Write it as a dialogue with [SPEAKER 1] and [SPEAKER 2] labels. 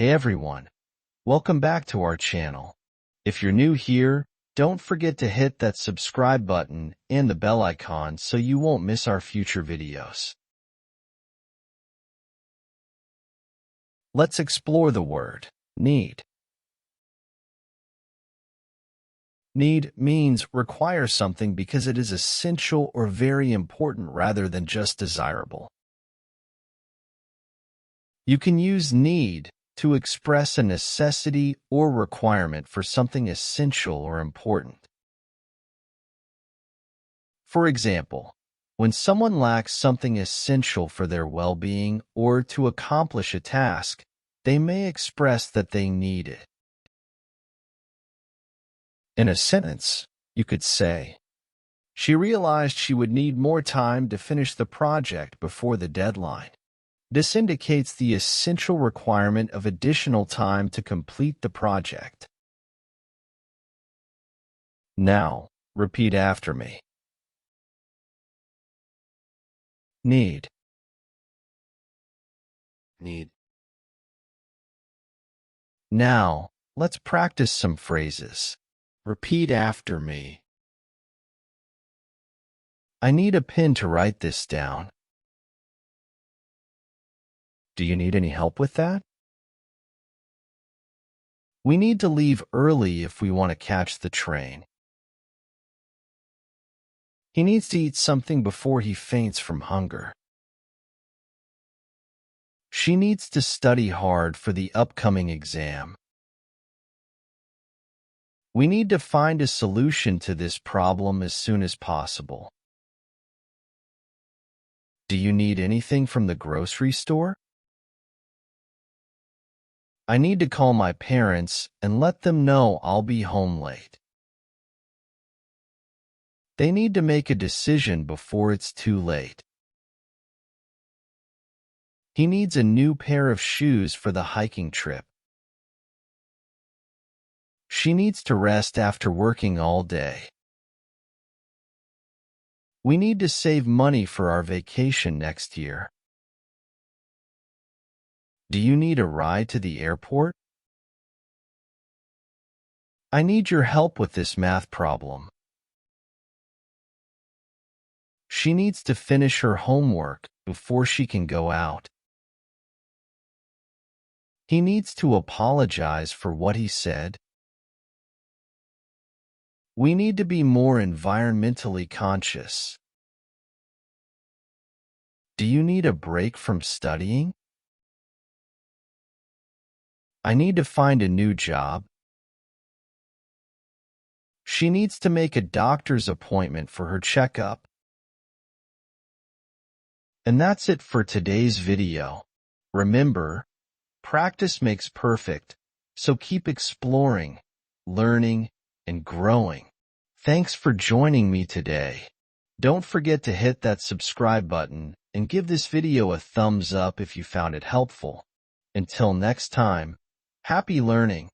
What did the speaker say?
[SPEAKER 1] Hey everyone, welcome back to our channel. If you're new here, don't forget to hit that subscribe button and the bell icon so you won't miss our future videos. Let's explore the word need. Need means require something because it is essential or very important rather than just desirable. You can use need to express a necessity or requirement for something essential or important. For example, when someone lacks something essential for their well-being or to accomplish a task, they may express that they need it. In a sentence, you could say, "She realized she would need more time to finish the project before the deadline." This indicates the essential requirement of additional time to complete the project. Now, repeat after me. Need.
[SPEAKER 2] Need.
[SPEAKER 1] Now, let's practice some phrases.
[SPEAKER 2] Repeat after me.
[SPEAKER 1] I need a pen to write this down. Do you need any help with that? We need to leave early if we want to catch the train. He needs to eat something before he faints from hunger. She needs to study hard for the upcoming exam. We need to find a solution to this problem as soon as possible. Do you need anything from the grocery store? I need to call my parents and let them know I'll be home late. They need to make a decision before it's too late. He needs a new pair of shoes for the hiking trip. She needs to rest after working all day. We need to save money for our vacation next year. Do you need a ride to the airport? I need your help with this math problem. She needs to finish her homework before she can go out. He needs to apologize for what he said. We need to be more environmentally conscious. Do you need a break from studying? I need to find a new job. She needs to make a doctor's appointment for her checkup. And that's it for today's video. Remember, practice makes perfect, so keep exploring, learning, and growing. Thanks for joining me today. Don't forget to hit that subscribe button and give this video a thumbs up if you found it helpful. Until next time, happy learning.